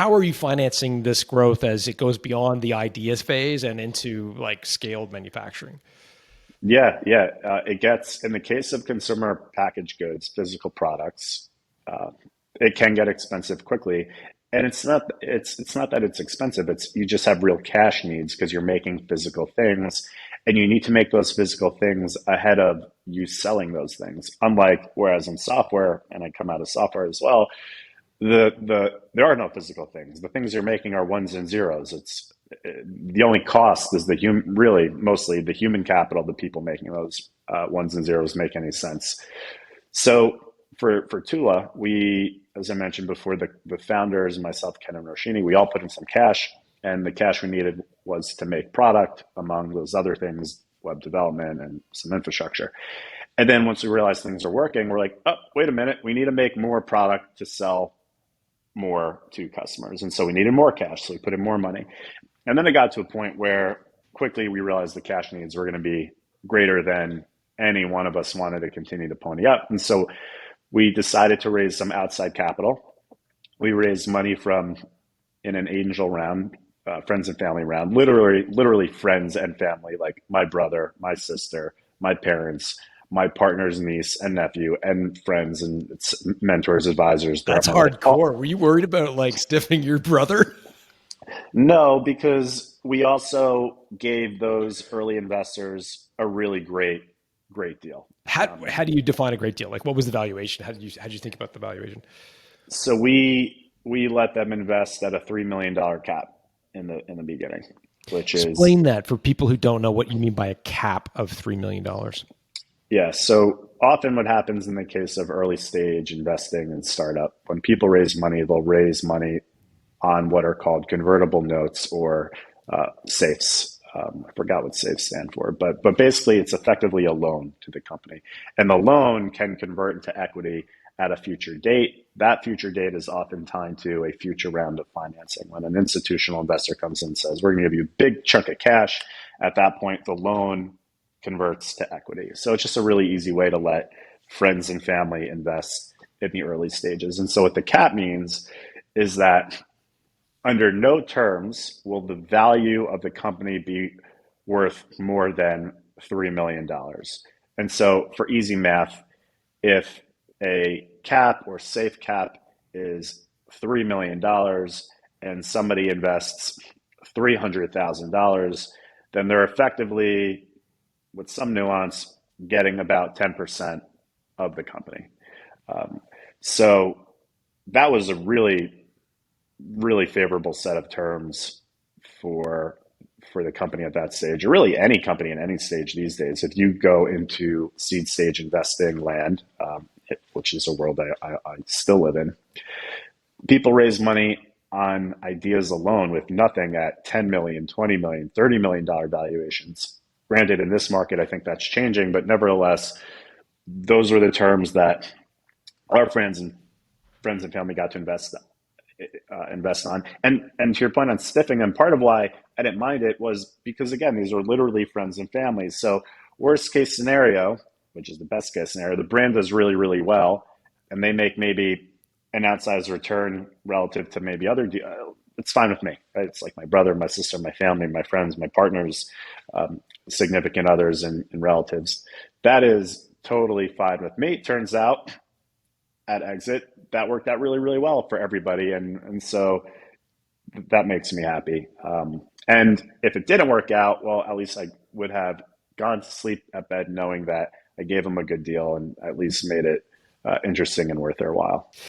how are you financing this growth as it goes beyond the ideas phase and into like scaled manufacturing? It gets, in the case of consumer packaged goods, physical products, uh, it can get expensive quickly. And it's not that it's expensive. It's you just have real cash needs because you're making physical things, and you need to make those physical things ahead of you selling those things. Unlike whereas in software, and I come out of software as well, there are no physical things. The things you're making are ones and zeros. It's the only cost is really mostly the human capital, the people making those ones and zeros make any sense. So for Tula, we, as I mentioned before, the founders, myself, Ken and Roshini, we all put in some cash, and the cash we needed was to make product, among those other things, web development and some infrastructure. And then once we realized things are working, we're like, oh, wait a minute, we need to make more product to sell more to customers. And so we needed more cash, so we put in more money. And then it got to a point where quickly we realized the cash needs were going to be greater than any one of us wanted to continue to pony up. And so we decided to raise some outside capital. We raised money from in an angel round, friends and family round, literally friends and family, like my brother, my sister, my parents, my partner's niece and nephew, and friends and mentors, advisors. That's Like, oh, hardcore. Were you worried about like stiffing your brother? no, because we also gave those early investors a really great deal. How do you define a great deal? Like what was the valuation? How did you think about the valuation? So we let them invest at a $3 million cap in the beginning, which is Explain that for people who don't know what you mean by a cap of $3 million. yeah. So often what happens in the case of early stage investing and startup, when people raise money, they'll raise money on what are called convertible notes or safes. I forgot what safes stand for, but basically it's effectively a loan to the company, and the loan can convert into equity at a future date. That future date is often tied to a future round of financing. When an institutional investor comes in and says, "We're going to give you a big chunk of cash," at that point the loan converts to equity. So it's just a really easy way to let friends and family invest in the early stages. And so what the cap means is that under no terms will the value of the company be worth more than $3 million. And so for easy math, if a cap or safe cap is $3 million and somebody invests $300,000, then they're effectively, with some nuance, getting about 10% of the company. So that was a really favorable set of terms for the company at that stage, or really any company in any stage these days. If you go into seed stage investing land, which is a world I still live in, people raise money on ideas alone with nothing at 10 million, 20 million, $30 million valuations. Granted, in this market, I think that's changing, but nevertheless, those were the terms that our friends and family got to invest on. And to your point on stiffing them, part of why I didn't mind it was because, again, these are literally friends and families. So worst case scenario, which is the best case scenario, the brand does really well, and they make maybe an outsized return relative to maybe it's fine with me, right? It's like my brother, my sister, my family, my friends, my partners, significant others, and relatives. That is totally fine with me. Turns out at exit, that worked out really well for everybody. And so that makes me happy. And if it didn't work out, well, at least I would have gone to sleep at bed knowing that I gave them a good deal and at least made it interesting and worth their while.